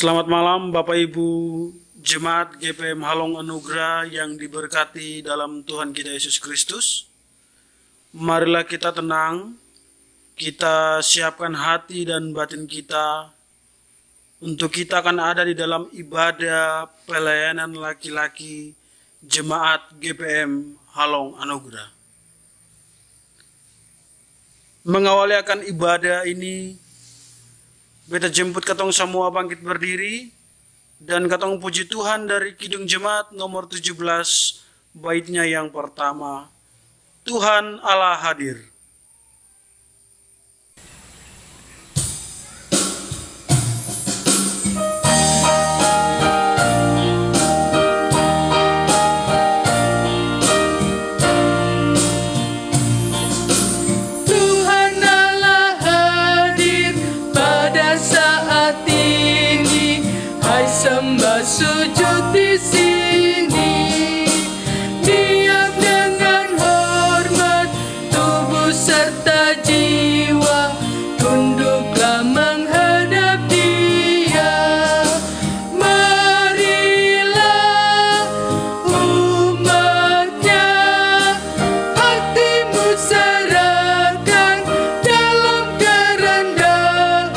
Selamat malam Bapak Ibu Jemaat GPM Halong Anugerah yang diberkati dalam Tuhan kita Yesus Kristus. Marilah kita tenang, kita siapkan hati dan batin kita untuk kita akan ada di dalam ibadah pelayanan laki-laki Jemaat GPM Halong Anugerah. Mengawali akan ibadah ini, beta jemput katong semua bangkit berdiri dan katong puji Tuhan dari Kidung Jemaat nomor 17 baitnya yang pertama. Tuhan Allah hadir. Sujud di sini, diam dengan hormat, tubuh serta jiwa, tunduklah menghadap Dia. Marilah umatnya, hatimu serahkan dalam kerendahan.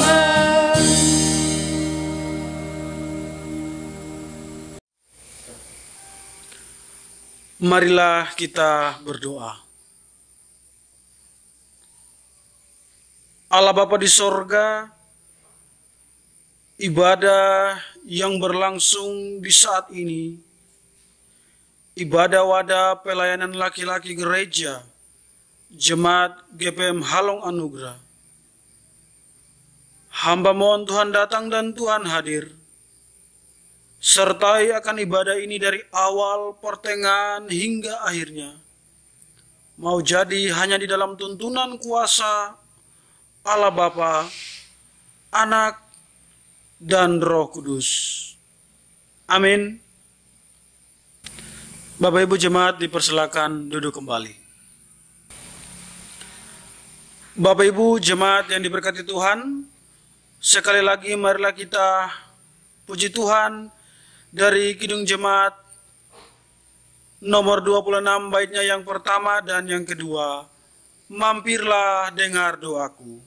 Marilah kita berdoa. Allah Bapa di sorga, ibadah yang berlangsung di saat ini, ibadah wadah pelayanan laki-laki gereja, Jemaat GPM Halong Anugerah. Hamba mohon Tuhan datang dan Tuhan hadir. Sertai akan ibadah ini dari awal, pertengahan, hingga akhirnya. Mau jadi hanya di dalam tuntunan kuasa Allah Bapa, Anak, dan Roh Kudus. Amin. Bapak Ibu Jemaat dipersilakan duduk kembali. Bapak Ibu Jemaat yang diberkati Tuhan, sekali lagi marilah kita puji Tuhan dari Kidung Jemaat nomor 26 baitnya yang pertama dan yang kedua. Mampirlah dengar doaku.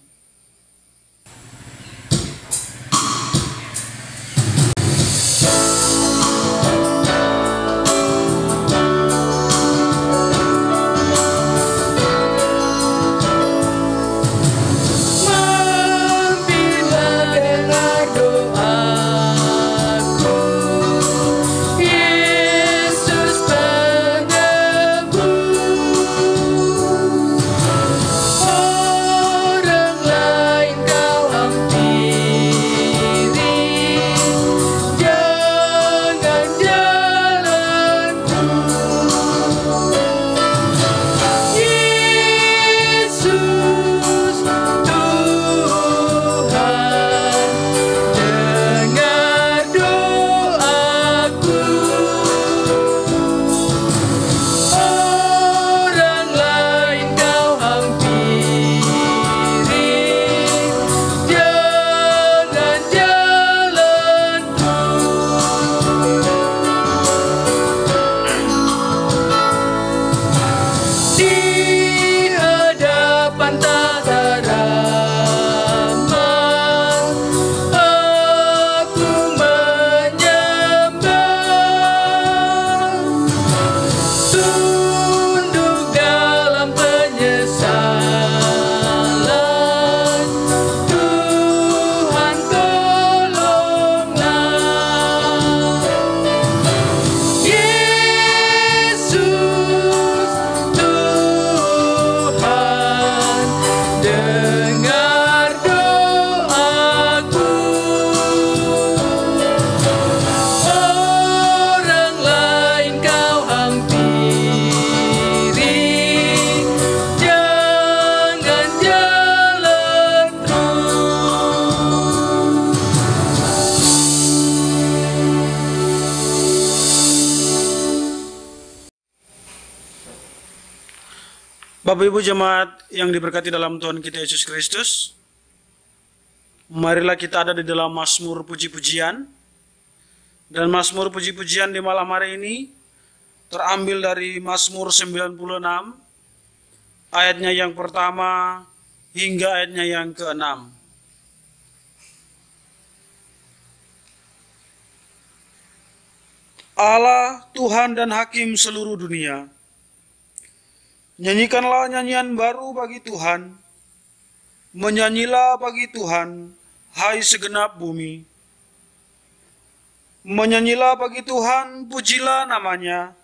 Bapak Ibu Jemaat yang diberkati dalam Tuhan kita Yesus Kristus, Marilah kita ada di dalam Mazmur puji-pujian. Dan Mazmur puji-pujian di malam hari ini terambil dari Mazmur 96, ayatnya yang pertama hingga ayatnya yang ke-6. Allah, Tuhan dan Hakim seluruh dunia, nyanyikanlah nyanyian baru bagi Tuhan, menyanyilah bagi Tuhan, hai segenap bumi. Menyanyilah bagi Tuhan, pujilah namanya.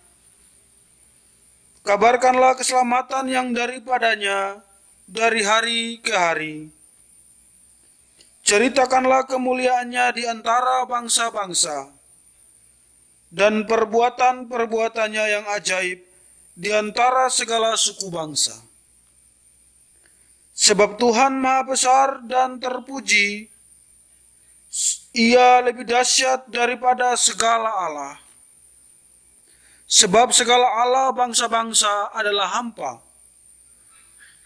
Kabarkanlah keselamatan yang daripadanya dari hari ke hari. Ceritakanlah kemuliaannya di antara bangsa-bangsa dan perbuatan-perbuatannya yang ajaib di antara segala suku bangsa. Sebab Tuhan Maha Besar dan terpuji, Ia lebih dahsyat daripada segala Allah. Sebab segala Allah bangsa-bangsa adalah hampa,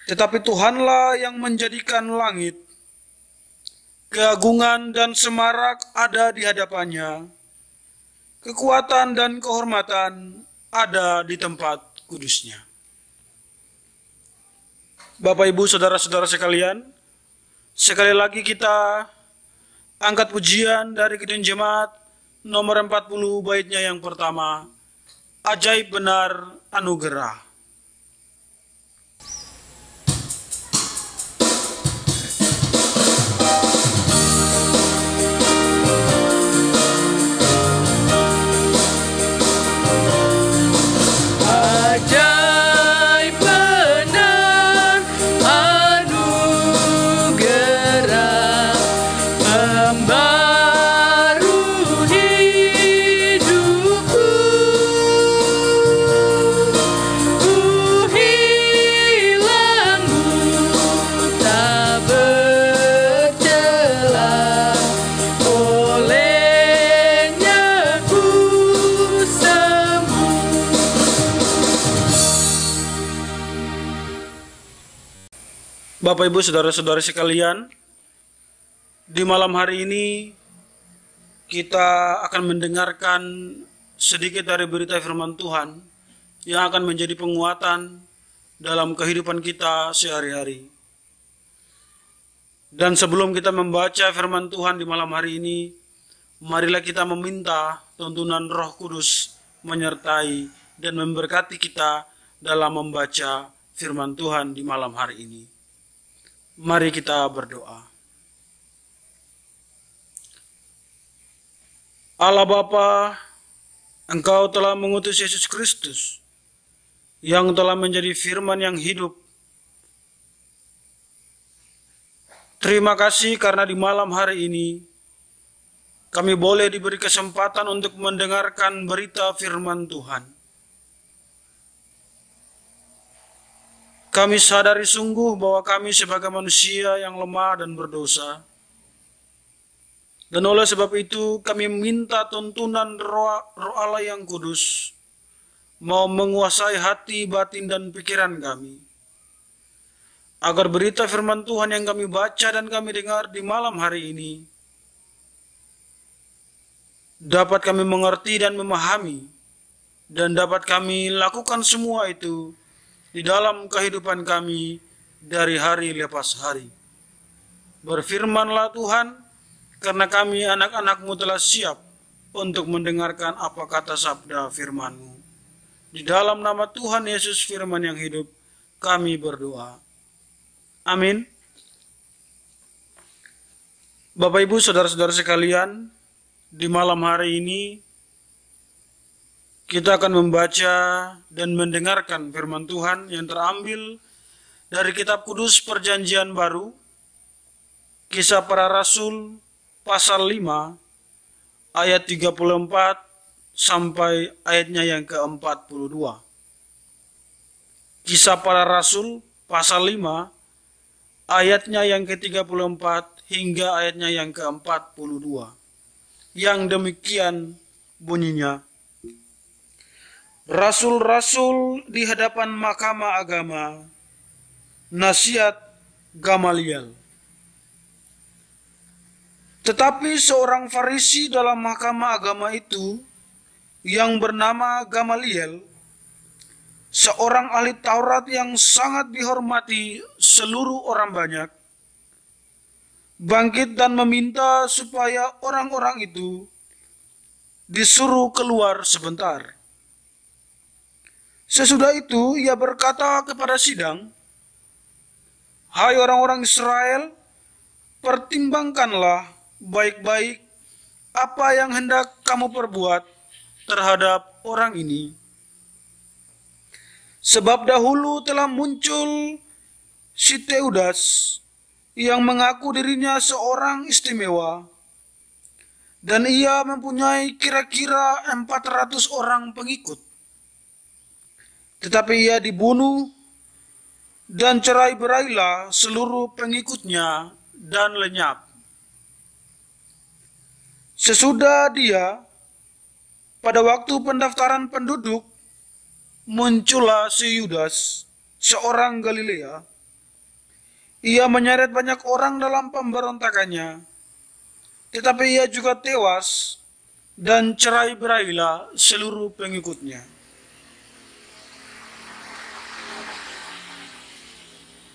tetapi Tuhanlah yang menjadikan langit. Keagungan dan semarak ada di hadapannya, kekuatan dan kehormatan ada di tempat kudusnya. Bapak, Ibu, saudara-saudara sekalian, sekali lagi kita angkat pujian dari Kidung Jemaat nomor 40 baitnya yang pertama, ajaib benar anugerah. Ajaib benar anugerah membaru hidupku. Ku hilang buta bercela, olehnya ku sembuh. Bapak, Ibu, saudara-saudari sekalian, di malam hari ini kita akan mendengarkan sedikit dari berita firman Tuhan yang akan menjadi penguatan dalam kehidupan kita sehari-hari. Dan sebelum kita membaca firman Tuhan di malam hari ini, marilah kita meminta tuntunan Roh Kudus menyertai dan memberkati kita dalam membaca firman Tuhan di malam hari ini. Mari kita berdoa. Allah Bapa, Engkau telah mengutus Yesus Kristus yang telah menjadi firman yang hidup. Terima kasih karena di malam hari ini kami boleh diberi kesempatan untuk mendengarkan berita firman Tuhan. Kami sadari sungguh bahwa kami sebagai manusia yang lemah dan berdosa. Dan oleh sebab itu kami minta tuntunan Roh Allah yang kudus mau menguasai hati, batin, dan pikiran kami. Agar berita firman Tuhan yang kami baca dan kami dengar di malam hari ini dapat kami mengerti dan memahami, dan dapat kami lakukan semua itu di dalam kehidupan kami dari hari lepas hari. Berfirmanlah Tuhan, karena kami anak-anak-Mu telah siap untuk mendengarkan apa kata sabda firman-Mu. Di dalam nama Tuhan Yesus firman yang hidup, kami berdoa. Amin. Bapak, Ibu, saudara-saudara sekalian, di malam hari ini kita akan membaca dan mendengarkan firman Tuhan yang terambil dari kitab Kudus Perjanjian Baru, Kisah Para Rasul pasal 5 ayat 34 sampai ayatnya yang ke-42. Kisah Para Rasul pasal 5 ayatnya yang ke-34 hingga ayatnya yang ke-42. Yang demikian bunyinya. Rasul-rasul di hadapan mahkamah agama, nasihat Gamaliel. Tetapi seorang Farisi dalam mahkamah agama itu yang bernama Gamaliel, seorang ahli Taurat yang sangat dihormati seluruh orang banyak, bangkit dan meminta supaya orang-orang itu disuruh keluar sebentar. Sesudah itu ia berkata kepada sidang, "Hai orang-orang Israel, pertimbangkanlah baik-baik apa yang hendak kamu perbuat terhadap orang ini. Sebab dahulu telah muncul si Teudas yang mengaku dirinya seorang istimewa, dan ia mempunyai kira-kira 400 orang pengikut. Tetapi ia dibunuh dan cerai-berailah seluruh pengikutnya dan lenyap. Sesudah dia, pada waktu pendaftaran penduduk, muncullah si Yudas, seorang Galilea. Ia menyeret banyak orang dalam pemberontakannya, tetapi ia juga tewas dan cerai-berailah seluruh pengikutnya.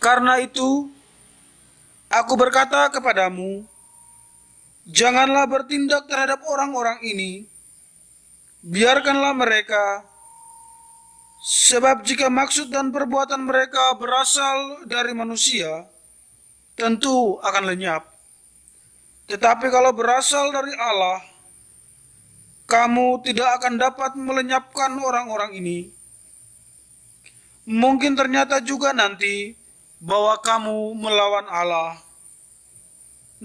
Karena itu, aku berkata kepadamu, janganlah bertindak terhadap orang-orang ini, biarkanlah mereka, sebab jika maksud dan perbuatan mereka berasal dari manusia, tentu akan lenyap. Tetapi kalau berasal dari Allah, kamu tidak akan dapat melenyapkan orang-orang ini. Mungkin ternyata juga nanti bahwa kamu melawan Allah."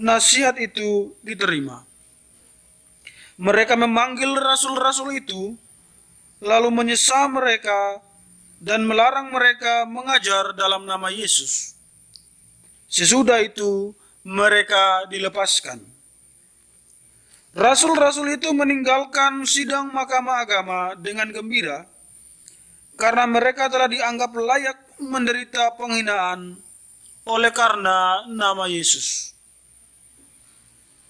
Nasihat itu diterima. Mereka memanggil rasul-rasul itu, lalu menyesa mereka dan melarang mereka mengajar dalam nama Yesus. Sesudah itu mereka dilepaskan. Rasul-rasul itu meninggalkan sidang mahkamah agama dengan gembira, karena mereka telah dianggap layak menderita penghinaan oleh karena nama Yesus.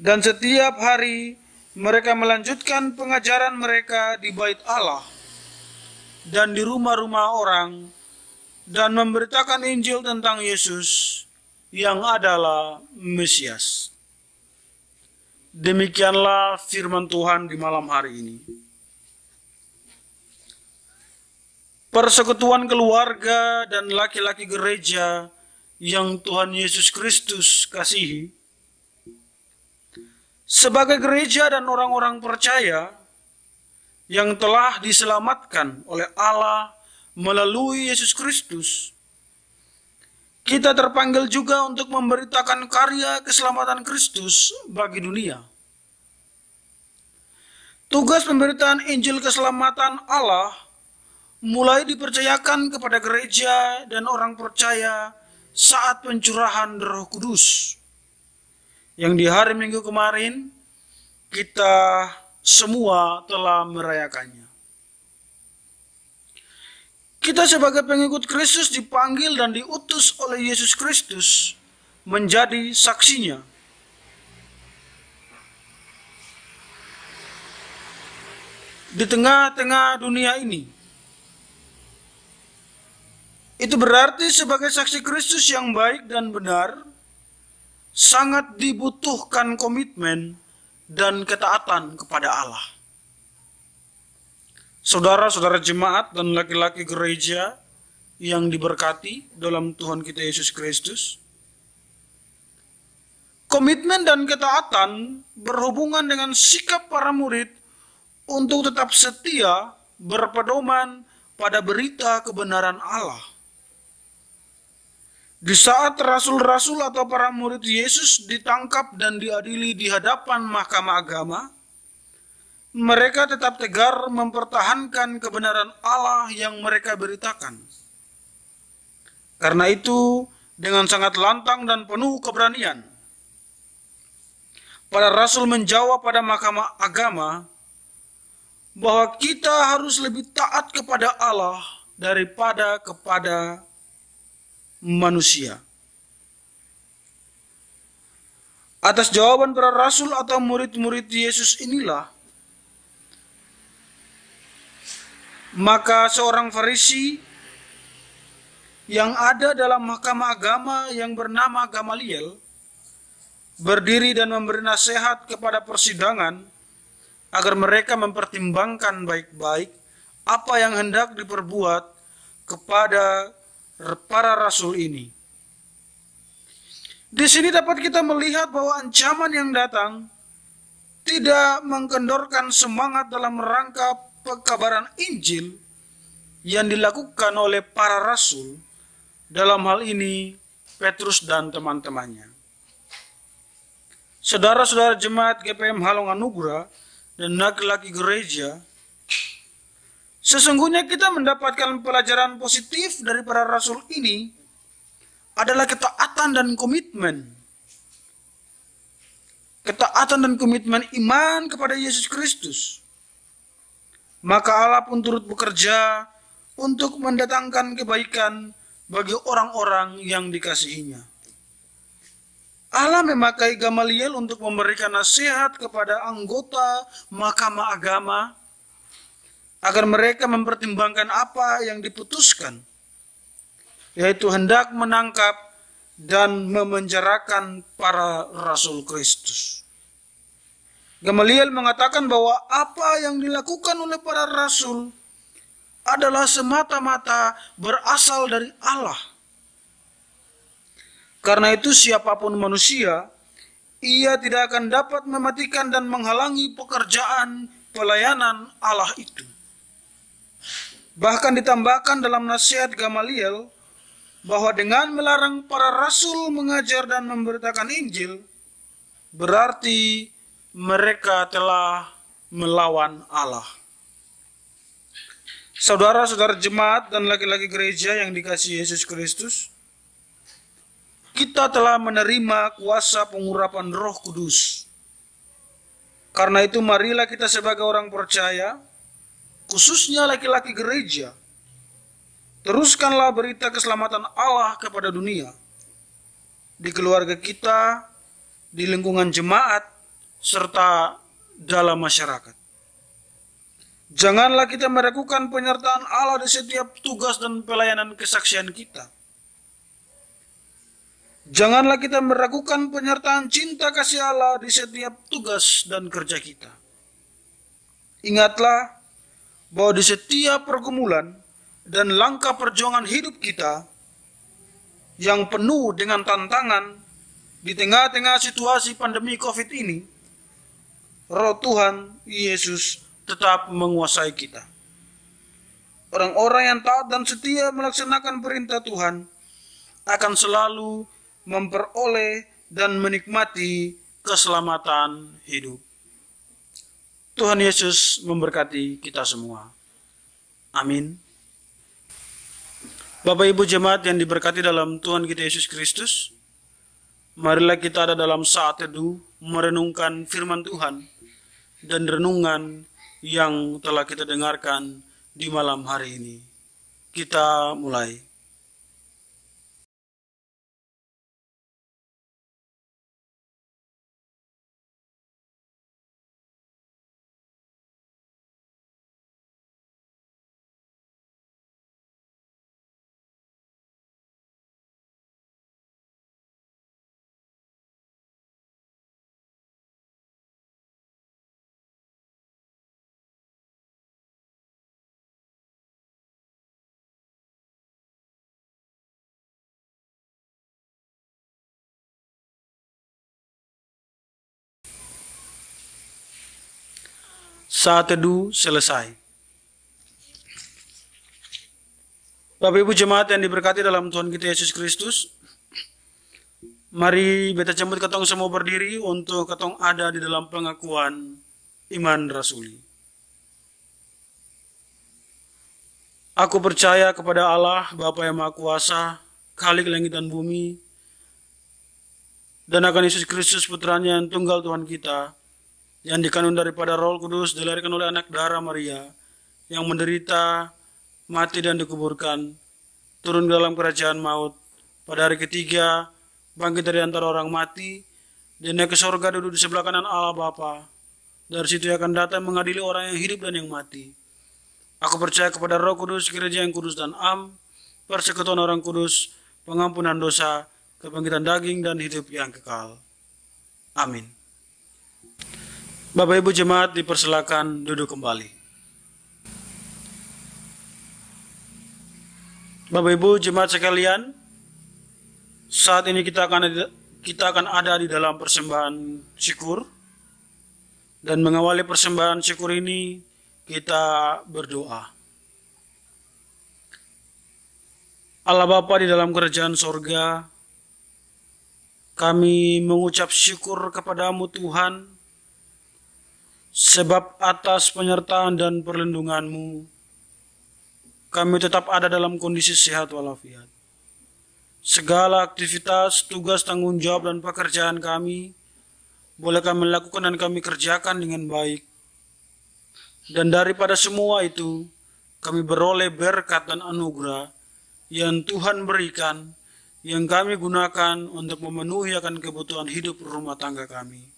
Dan setiap hari mereka melanjutkan pengajaran mereka di bait Allah dan di rumah-rumah orang, dan memberitakan Injil tentang Yesus yang adalah Mesias. Demikianlah firman Tuhan di malam hari ini. Persekutuan keluarga dan laki-laki gereja yang Tuhan Yesus Kristus kasihi, sebagai gereja dan orang-orang percaya yang telah diselamatkan oleh Allah melalui Yesus Kristus, kita terpanggil juga untuk memberitakan karya keselamatan Kristus bagi dunia. Tugas pemberitaan Injil keselamatan Allah mulai dipercayakan kepada gereja dan orang percaya saat pencurahan Roh Kudus, yang di hari Minggu kemarin kita semua telah merayakannya. Kita sebagai pengikut Kristus dipanggil dan diutus oleh Yesus Kristus menjadi saksinya. Di tengah-tengah dunia ini. Itu berarti sebagai saksi Kristus yang baik dan benar, sangat dibutuhkan komitmen dan ketaatan kepada Allah. Saudara-saudara jemaat dan laki-laki gereja yang diberkati dalam Tuhan kita Yesus Kristus, komitmen dan ketaatan berhubungan dengan sikap para murid untuk tetap setia berpedoman pada berita kebenaran Allah. Di saat rasul-rasul atau para murid Yesus ditangkap dan diadili di hadapan mahkamah agama, mereka tetap tegar mempertahankan kebenaran Allah yang mereka beritakan. Karena itu, dengan sangat lantang dan penuh keberanian, para rasul menjawab pada mahkamah agama bahwa kita harus lebih taat kepada Allah daripada kepada manusia. Atas jawaban para rasul atau murid-murid Yesus inilah, maka seorang Farisi yang ada dalam mahkamah agama yang bernama Gamaliel berdiri dan memberi nasihat kepada persidangan agar mereka mempertimbangkan baik-baik apa yang hendak diperbuat kepada para rasul ini. Di sini dapat kita melihat bahwa ancaman yang datang tidak mengkendorkan semangat dalam rangka pekabaran Injil yang dilakukan oleh para rasul, dalam hal ini Petrus dan teman-temannya. Saudara-saudara jemaat GPM Halong Anugrah dan laki-laki gereja, sesungguhnya kita mendapatkan pelajaran positif dari para rasul ini adalah ketaatan dan komitmen. Ketaatan dan komitmen iman kepada Yesus Kristus. Maka Allah pun turut bekerja untuk mendatangkan kebaikan bagi orang-orang yang dikasihinya. Allah memakai Gamaliel untuk memberikan nasihat kepada anggota mahkamah agama agar mereka mempertimbangkan apa yang diputuskan, yaitu hendak menangkap dan memenjarakan para rasul Kristus. Gamaliel mengatakan bahwa apa yang dilakukan oleh para rasul adalah semata-mata berasal dari Allah. Karena itu siapapun manusia, ia tidak akan dapat mematikan dan menghalangi pekerjaan pelayanan Allah itu. Bahkan ditambahkan dalam nasihat Gamaliel, bahwa dengan melarang para rasul mengajar dan memberitakan Injil, berarti mereka telah melawan Allah. Saudara-saudara jemaat dan laki-laki gereja yang dikasihi Yesus Kristus, kita telah menerima kuasa pengurapan Roh Kudus. Karena itu marilah kita sebagai orang percaya, khususnya laki-laki gereja, teruskanlah berita keselamatan Allah kepada dunia, di keluarga kita, di lingkungan jemaat, serta dalam masyarakat. Janganlah kita meragukan penyertaan Allah di setiap tugas dan pelayanan kesaksian kita. Janganlah kita meragukan penyertaan cinta kasih Allah di setiap tugas dan kerja kita. Ingatlah bahwa di setiap pergumulan dan langkah perjuangan hidup kita yang penuh dengan tantangan di tengah-tengah situasi pandemi COVID ini, Roh Tuhan Yesus tetap menguasai kita. Orang-orang yang taat dan setia melaksanakan perintah Tuhan akan selalu memperoleh dan menikmati keselamatan hidup. Tuhan Yesus memberkati kita semua. Amin. Bapak Ibu jemaat yang diberkati dalam Tuhan kita Yesus Kristus, marilah kita ada dalam saat teduh merenungkan firman Tuhan dan renungan yang telah kita dengarkan di malam hari ini. Kita mulai. Saat teduh selesai. Bapak Ibu jemaat yang diberkati dalam Tuhan kita Yesus Kristus, mari beta jemput ketong semua berdiri untuk ketong ada di dalam pengakuan iman rasuli. Aku percaya kepada Allah, Bapa yang Maha Kuasa, Khalik langit dan bumi, dan akan Yesus Kristus putranya yang tunggal Tuhan kita, yang dikandung daripada Roh Kudus, dilahirkan oleh anak darah Maria, yang menderita, mati dan dikuburkan, turun ke dalam kerajaan maut, pada hari ketiga bangkit dari antara orang mati, Dia naik ke sorga, duduk di sebelah kanan Allah Bapa. Dari situ ia akan datang mengadili orang yang hidup dan yang mati. Aku percaya kepada Roh Kudus, gereja yang kudus dan persekutuan orang kudus, pengampunan dosa, kebangkitan daging dan hidup yang kekal. Amin. Bapak Ibu jemaat dipersilakan duduk kembali. Bapak Ibu jemaat sekalian, saat ini kita akan ada di dalam persembahan syukur. Dan mengawali persembahan syukur ini, kita berdoa. Allah Bapa di dalam kerajaan sorga, kami mengucap syukur kepadamu Tuhan, sebab atas penyertaan dan perlindunganmu, kami tetap ada dalam kondisi sehat walafiat. Segala aktivitas, tugas, tanggung jawab, dan pekerjaan kami, boleh kami lakukan dan kami kerjakan dengan baik. Dan daripada semua itu, kami beroleh berkat dan anugerah yang Tuhan berikan, yang kami gunakan untuk memenuhi akan kebutuhan hidup rumah tangga kami.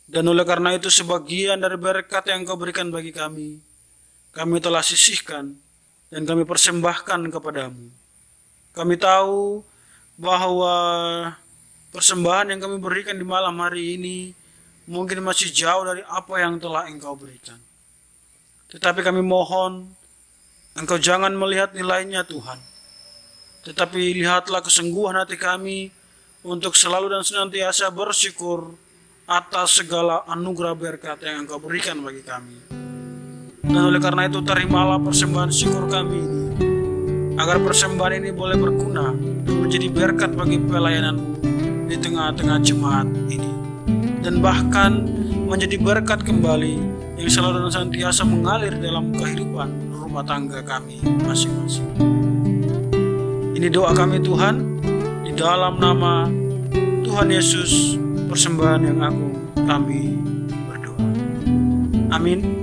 Dan oleh karena itu, sebagian dari berkat yang Kau berikan bagi kami telah sisihkan dan kami persembahkan kepadamu. Kami tahu bahwa persembahan yang kami berikan di malam hari ini mungkin masih jauh dari apa yang telah Engkau berikan. Tetapi kami mohon, Engkau jangan melihat nilainya Tuhan. Tetapi lihatlah kesungguhan hati kami untuk selalu dan senantiasa bersyukur atas segala anugerah berkat yang Engkau berikan bagi kami. Dan oleh karena itu, terimalah persembahan syukur kami ini, agar persembahan ini boleh berguna dan menjadi berkat bagi pelayanan di tengah-tengah jemaat ini, dan bahkan menjadi berkat kembali yang selalu dan senantiasa mengalir dalam kehidupan rumah tangga kami masing-masing. Ini doa kami Tuhan, di dalam nama Tuhan Yesus, persembahan yang agung kami berdoa. Amin.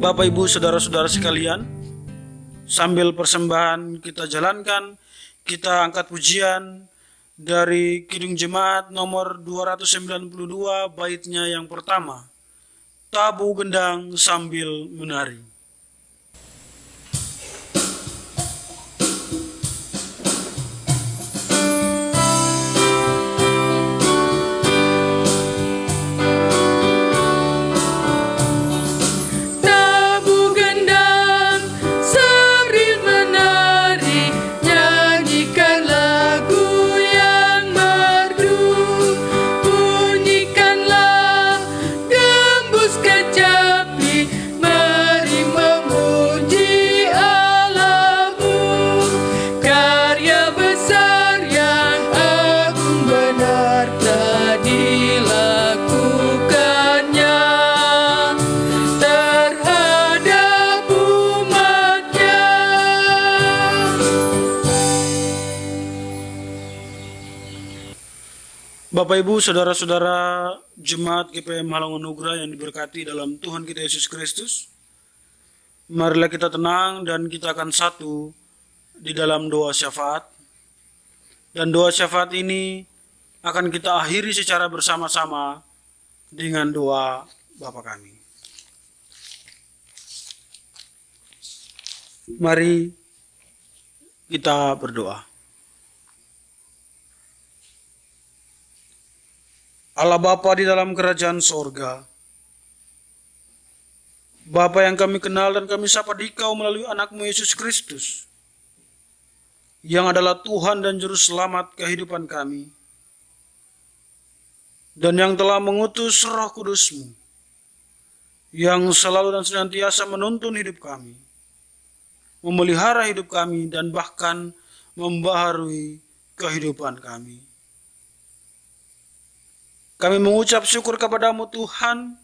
Bapak Ibu saudara-saudara sekalian, sambil persembahan kita jalankan, kita angkat pujian dari Kidung Jemaat nomor 292, baitnya yang pertama, Tabu Gendang Sambil Menari. Bapak Ibu saudara-saudara Jemaat GPM Halong Anugerah yang diberkati dalam Tuhan kita Yesus Kristus, marilah kita tenang dan kita akan satu di dalam doa syafaat. Dan doa syafaat ini akan kita akhiri secara bersama-sama dengan doa Bapa kami. Mari kita berdoa. Allah Bapa di dalam kerajaan sorga, Bapa yang kami kenal dan kami sapa Dikau melalui anakmu Yesus Kristus, yang adalah Tuhan dan Juru Selamat kehidupan kami, dan yang telah mengutus Roh Kudus-Mu, yang selalu dan senantiasa menuntun hidup kami, memelihara hidup kami, dan bahkan membaharui kehidupan kami. Kami mengucap syukur kepadamu Tuhan,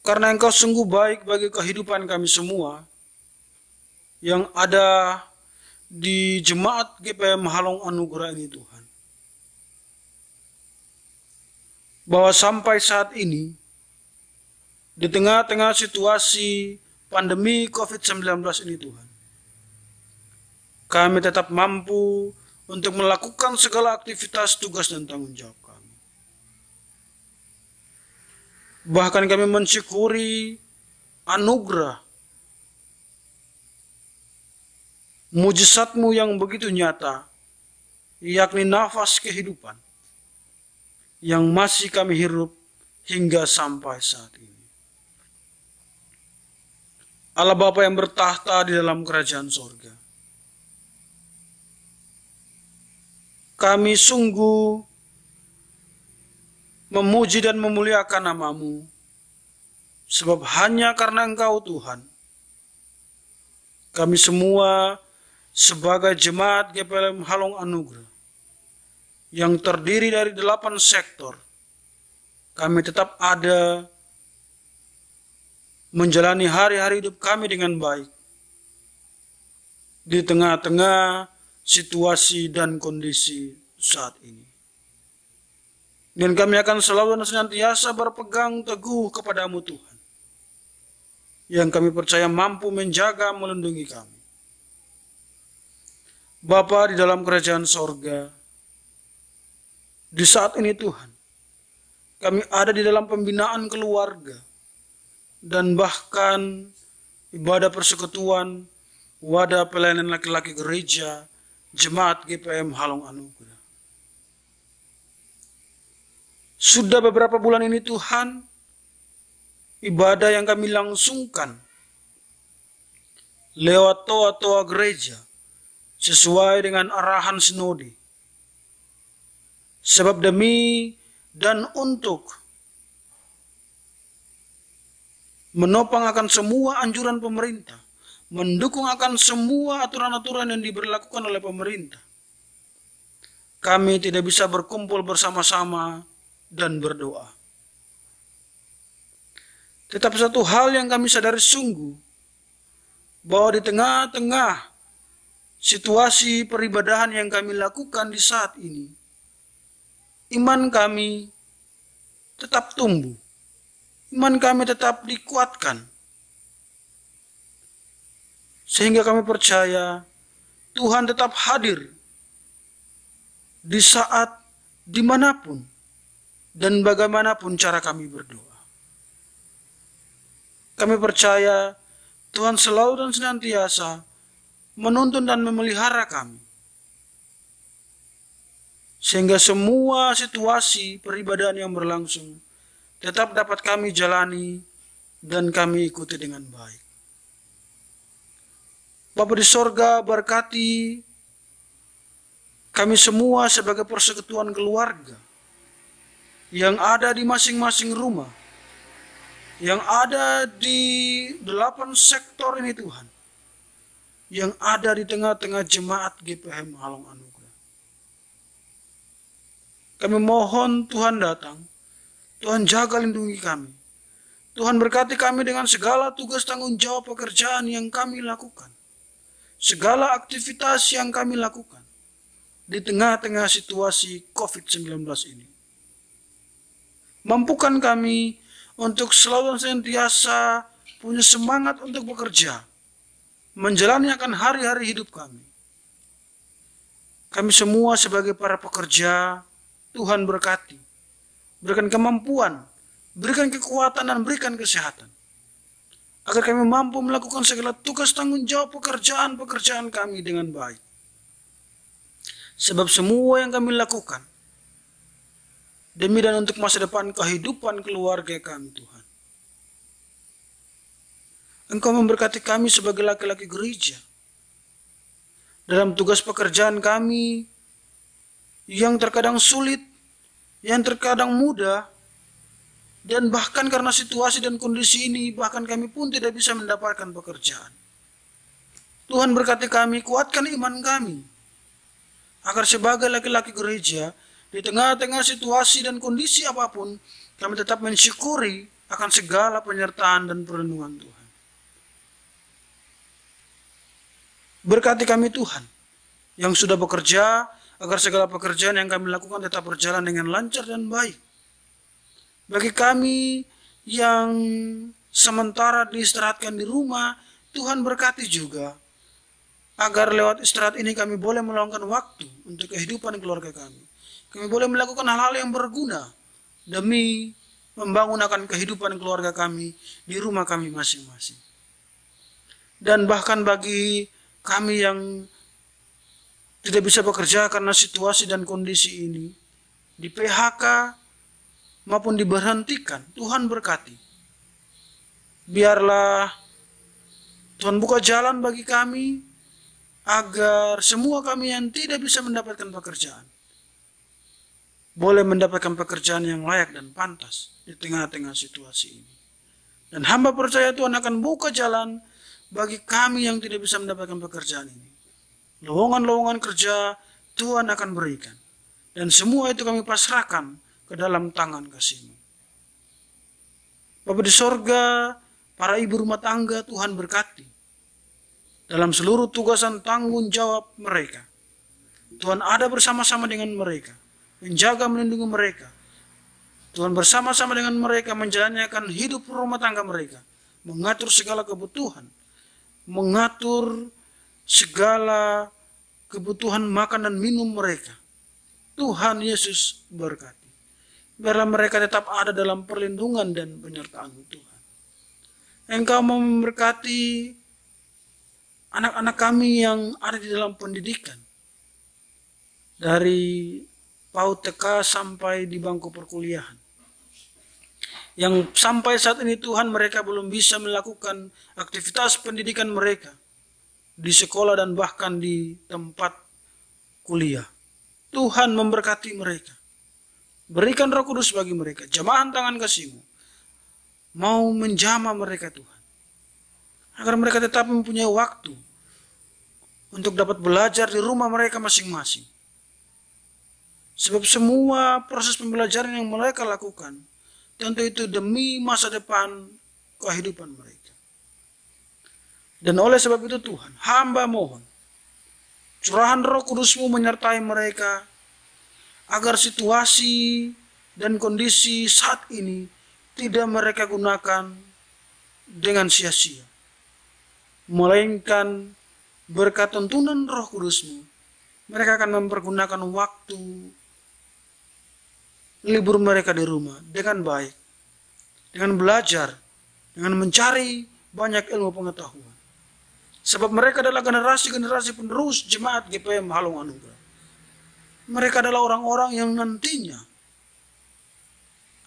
karena Engkau sungguh baik bagi kehidupan kami semua yang ada di Jemaat GPM Halong Anugerah ini Tuhan. Bahwa sampai saat ini, di tengah-tengah situasi pandemi COVID-19 ini Tuhan, kami tetap mampu untuk melakukan segala aktivitas, tugas, dan tanggung jawab kami. Bahkan kami mensyukuri anugerah mujizat-Mu yang begitu nyata, yakni nafas kehidupan yang masih kami hirup hingga sampai saat ini. Allah Bapa yang bertahta di dalam kerajaan sorga, kami sungguh memuji dan memuliakan nama-Mu, sebab hanya karena Engkau Tuhan, kami semua sebagai jemaat GPLM Halong Anugerah yang terdiri dari 8 sektor, kami tetap ada menjalani hari-hari hidup kami dengan baik di tengah-tengah situasi dan kondisi saat ini. Dan kami akan selalu dan senantiasa berpegang teguh kepada-Mu Tuhan, yang kami percaya mampu menjaga melindungi kami. Bapa di dalam kerajaan sorga, di saat ini Tuhan, kami ada di dalam pembinaan keluarga, dan bahkan ibadah persekutuan, wadah pelayanan laki-laki gereja, jemaat GPM Halong Anugerah. Sudah beberapa bulan ini Tuhan, ibadah yang kami langsungkan lewat toa-toa gereja sesuai dengan arahan sinode. Sebab demi dan untuk menopang akan semua anjuran pemerintah, mendukung akan semua aturan-aturan yang diberlakukan oleh pemerintah, kami tidak bisa berkumpul bersama-sama dan berdoa. Tetapi satu hal yang kami sadari sungguh, bahwa di tengah-tengah situasi peribadahan yang kami lakukan di saat ini, iman kami tetap tumbuh. Iman kami tetap dikuatkan. Sehingga kami percaya Tuhan tetap hadir di saat dimanapun dan bagaimanapun cara kami berdoa. Kami percaya Tuhan selalu dan senantiasa menuntun dan memelihara kami. Sehingga semua situasi peribadahan yang berlangsung tetap dapat kami jalani dan kami ikuti dengan baik. Bapa di sorga, berkati kami semua sebagai persekutuan keluarga yang ada di masing-masing rumah, yang ada di 8 sektor ini Tuhan, yang ada di tengah-tengah jemaat GPM Halong Anugerah. Kami mohon Tuhan datang, Tuhan jaga lindungi kami. Tuhan berkati kami dengan segala tugas tanggung jawab pekerjaan yang kami lakukan. Segala aktivitas yang kami lakukan di tengah-tengah situasi COVID-19 ini. Mampukan kami untuk selalu senantiasa punya semangat untuk bekerja, menjalani akan hari-hari hidup kami. Kami semua sebagai para pekerja, Tuhan berkati. Berikan kemampuan, berikan kekuatan, dan berikan kesehatan. Agar kami mampu melakukan segala tugas tanggung jawab pekerjaan kami dengan baik. Sebab semua yang kami lakukan demi dan untuk masa depan kehidupan keluarga kami Tuhan. Engkau memberkati kami sebagai laki-laki gereja dalam tugas pekerjaan kami yang terkadang sulit, yang terkadang mudah, dan bahkan karena situasi dan kondisi ini, bahkan kami pun tidak bisa mendapatkan pekerjaan. Tuhan berkati kami, kuatkan iman kami, agar sebagai laki-laki gereja, di tengah-tengah situasi dan kondisi apapun, kami tetap mensyukuri akan segala penyertaan dan perlindungan Tuhan. Berkati kami Tuhan, yang sudah bekerja, agar segala pekerjaan yang kami lakukan tetap berjalan dengan lancar dan baik. Bagi kami yang sementara diistirahatkan di rumah, Tuhan berkati juga. agar lewat istirahat ini kami boleh meluangkan waktu untuk kehidupan keluarga kami. Kami boleh melakukan hal-hal yang berguna demi membangun akan kehidupan keluarga kami di rumah kami masing-masing. Dan bahkan bagi kami yang tidak bisa bekerja karena situasi dan kondisi ini, di PHK maupun diberhentikan, Tuhan berkati. Biarlah Tuhan buka jalan bagi kami agar semua kami yang tidak bisa mendapatkan pekerjaan boleh mendapatkan pekerjaan yang layak dan pantas di tengah-tengah situasi ini. Dan hamba percaya Tuhan akan buka jalan bagi kami yang tidak bisa mendapatkan pekerjaan ini. Lowongan-lowongan kerja Tuhan akan berikan. Dan semua itu kami pasrahkan ke dalam tangan kasih-Mu. Bapa di sorga, para ibu rumah tangga Tuhan berkati dalam seluruh tugasan tanggung jawab mereka. Tuhan ada bersama-sama dengan mereka, menjaga melindungi mereka. Tuhan bersama-sama dengan mereka menjalankan hidup rumah tangga mereka, mengatur segala kebutuhan, mengatur segala kebutuhan makan dan minum mereka. Tuhan Yesus berkati. Biarlah mereka tetap ada dalam perlindungan dan penyertaan Tuhan. Engkau memberkati anak-anak kami yang ada di dalam pendidikan. Dari PAUD TK sampai di bangku perkuliahan. Yang sampai saat ini Tuhan mereka belum bisa melakukan aktivitas pendidikan mereka di sekolah dan bahkan di tempat kuliah. Tuhan memberkati mereka. Berikan Roh Kudus bagi mereka. Jamahan tangan kasih-Mu. Mau menjamah mereka Tuhan. Agar mereka tetap mempunyai waktu untuk dapat belajar di rumah mereka masing-masing. Sebab semua proses pembelajaran yang mereka lakukan, tentu itu demi masa depan kehidupan mereka. Dan oleh sebab itu Tuhan, hamba mohon, curahan Roh Kudus-Mu menyertai mereka, agar situasi dan kondisi saat ini tidak mereka gunakan dengan sia-sia. Melainkan berkat tuntunan Roh Kudus-Mu, mereka akan mempergunakan waktu libur mereka di rumah dengan baik, dengan belajar, dengan mencari banyak ilmu pengetahuan. Sebab mereka adalah generasi-generasi penerus jemaat GPM Halong Anugerah. Mereka adalah orang-orang yang nantinya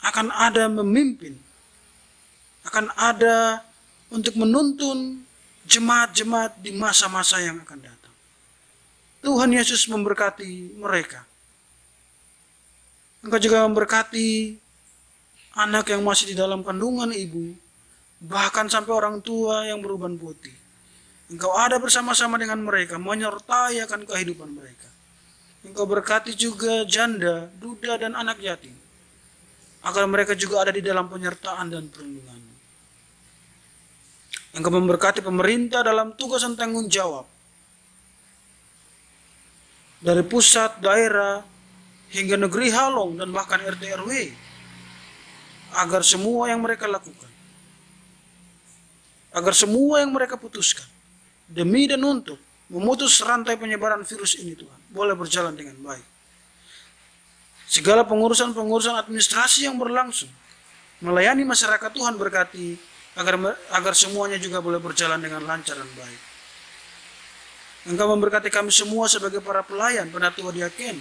akan ada memimpin, akan ada untuk menuntun jemaat-jemaat di masa-masa yang akan datang. Tuhan Yesus memberkati mereka. Engkau juga memberkati anak yang masih di dalam kandungan ibu, bahkan sampai orang tua yang beruban putih. Engkau ada bersama-sama dengan mereka, menyertai akan kehidupan mereka. Engkau berkati juga janda, duda, dan anak yatim, agar mereka juga ada di dalam penyertaan dan perlindungan. Engkau memberkati pemerintah dalam tugas dan tanggung jawab, dari pusat, daerah, hingga negeri Halong dan bahkan RT RW, agar semua yang mereka lakukan, agar semua yang mereka putuskan, demi dan untuk memutus rantai penyebaran virus ini Tuhan, boleh berjalan dengan baik. Segala pengurusan-pengurusan administrasi yang berlangsung, melayani masyarakat Tuhan berkati, agar semuanya juga boleh berjalan dengan lancar dan baik. Engkau memberkati kami semua sebagai para pelayan, penatua diaken,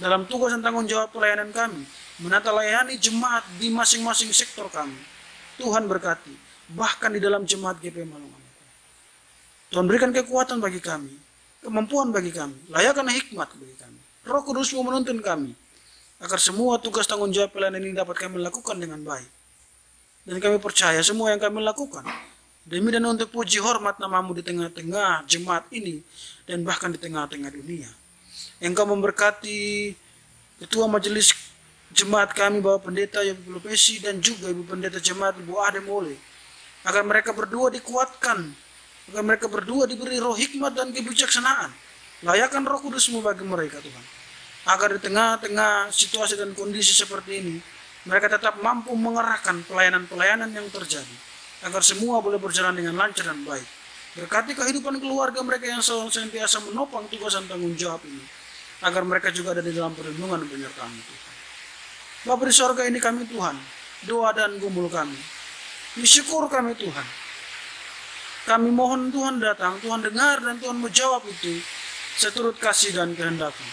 dalam tugas dan tanggung jawab pelayanan kami, menata layani jemaat di masing-masing sektor kami. Tuhan berkati, bahkan di dalam jemaat GPM Halong Anugerah. Tuhan berikan kekuatan bagi kami, kemampuan bagi kami, layakan hikmat bagi kami. Roh Kudus-Mu menuntun kami, agar semua tugas tanggung jawab pelayanan ini dapat kami lakukan dengan baik. Dan kami percaya semua yang kami lakukan, demi dan untuk puji hormat nama-Mu di tengah-tengah jemaat ini, dan bahkan di tengah-tengah dunia. Engkau memberkati Ketua Majelis Jemaat kami, Bapak Pendeta Yopi Lupesi, dan juga Ibu Pendeta Jemaat Ibu Adem Ole, agar mereka berdua dikuatkan, agar mereka berdua diberi roh hikmat dan kebijaksanaan. Layakan Roh Kudus-Mu bagi mereka Tuhan, agar di tengah-tengah situasi dan kondisi seperti ini, mereka tetap mampu mengerahkan pelayanan-pelayanan yang terjadi, agar semua boleh berjalan dengan lancar dan baik. Berkati kehidupan keluarga mereka yang senantiasa menopang tugas dan tanggung jawab ini, agar mereka juga ada di dalam perlindungan dan penyertaan Tuhan. Bapa di sorga, ini kami Tuhan, doa dan gumul kami. Ini syukur kami Tuhan. Kami mohon Tuhan datang, Tuhan dengar dan Tuhan menjawab itu seturut kasih dan kehendak-Mu.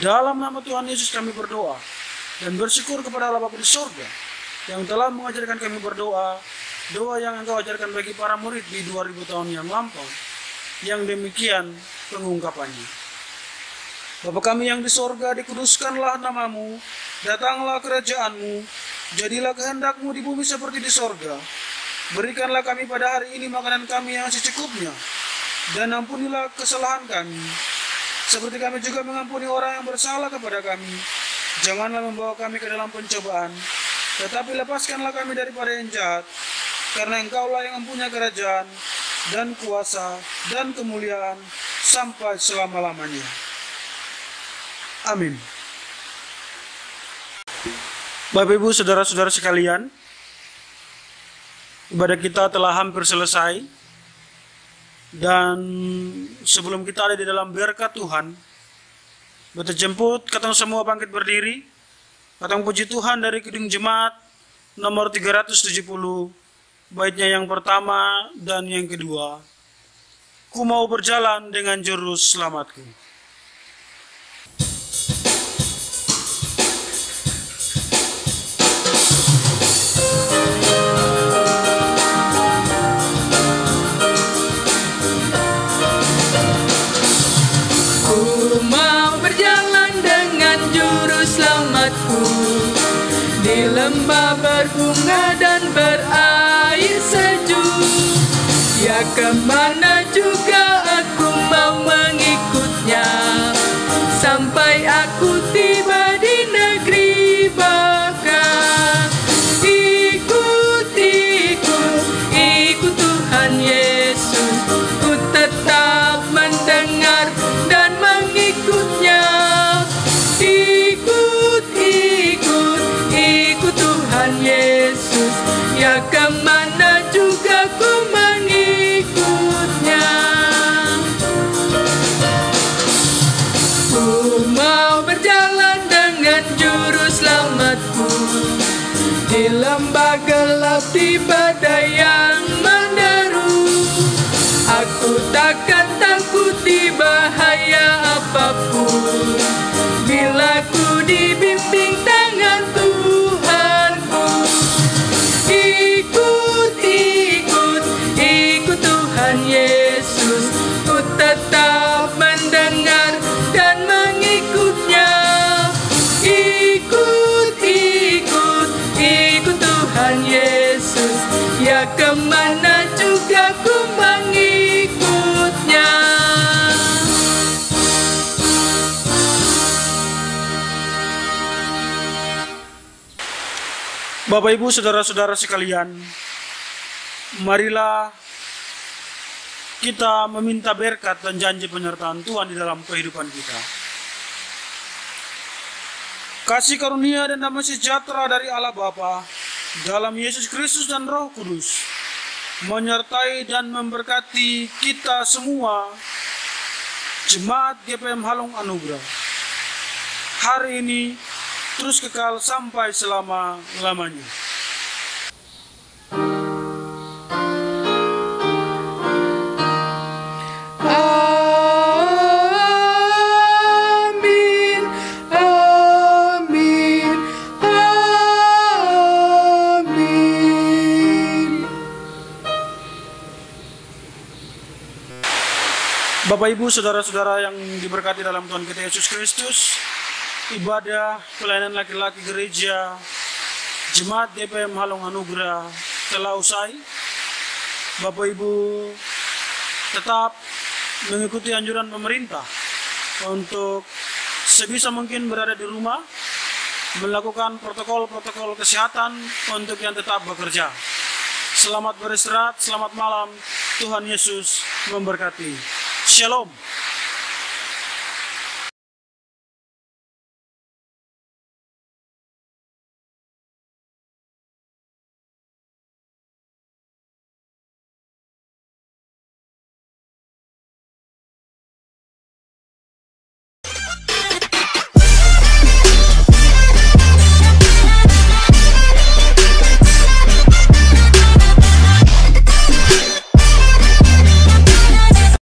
Dalam nama Tuhan Yesus kami berdoa dan bersyukur kepada Allah Bapa di sorga yang telah mengajarkan kami berdoa, doa yang Engkau ajarkan bagi para murid di 2000 tahun yang lampau, yang demikian pengungkapannya. Bapa kami yang di sorga, dikuduskanlah nama-Mu, datanglah kerajaan-Mu, jadilah kehendak-Mu di bumi seperti di sorga. Berikanlah kami pada hari ini makanan kami yang secukupnya, dan ampunilah kesalahan kami, seperti kami juga mengampuni orang yang bersalah kepada kami. Janganlah membawa kami ke dalam pencobaan, tetapi lepaskanlah kami daripada yang jahat, karena Engkaulah yang mempunyai kerajaan, dan kuasa, dan kemuliaan, sampai selama-lamanya. Amin. Bapak Ibu saudara-saudara sekalian, ibadah kita telah hampir selesai. Dan sebelum kita ada di dalam berkat Tuhan, beta jemput katong semua bangkit berdiri. Katong puji Tuhan dari Kidung Jemaat nomor 370, baitnya yang pertama dan yang kedua. Ku mau berjalan dengan juru selamatku. Di lembah berbunga dan berair sejuk, ya kemana juga aku mau mengikutnya, sampai aku tiba di negeri Baka. Ikut Tuhan Yesus, ku tetap mendengar dan mengikutnya. Ikut Tuhan Yesus, ya kemana juga ku mengikutnya. Ku mau berjalan dengan juru selamatku, di lembah gelap, di badai yang menderu. Aku takkan takuti bahaya apapun, bila ku dibimbing tangan Tuhanku. Ikut Tuhan Yesus, ku tetap mendengar dan mengikutnya. Ikut Tuhan Yesus, ya kemana juga ku mengikutnya. Bapak Ibu saudara-saudara sekalian, marilah kita meminta berkat dan janji penyertaan Tuhan di dalam kehidupan kita. Kasih karunia dan damai sejahtera dari Allah Bapa, dalam Yesus Kristus dan Roh Kudus, menyertai dan memberkati kita semua, Jemaat GPM Halong Anugerah, hari ini terus kekal sampai selama-lamanya. Amin, amin, amin. Bapak Ibu saudara-saudara yang diberkati dalam Tuhan kita Yesus Kristus, ibadah pelayanan laki-laki gereja Jemaat GPM Halong Anugerah telah usai. Bapak Ibu tetap mengikuti anjuran pemerintah untuk sebisa mungkin berada di rumah, melakukan protokol-protokol kesehatan untuk yang tetap bekerja. Selamat beristirahat, selamat malam, Tuhan Yesus memberkati. Shalom.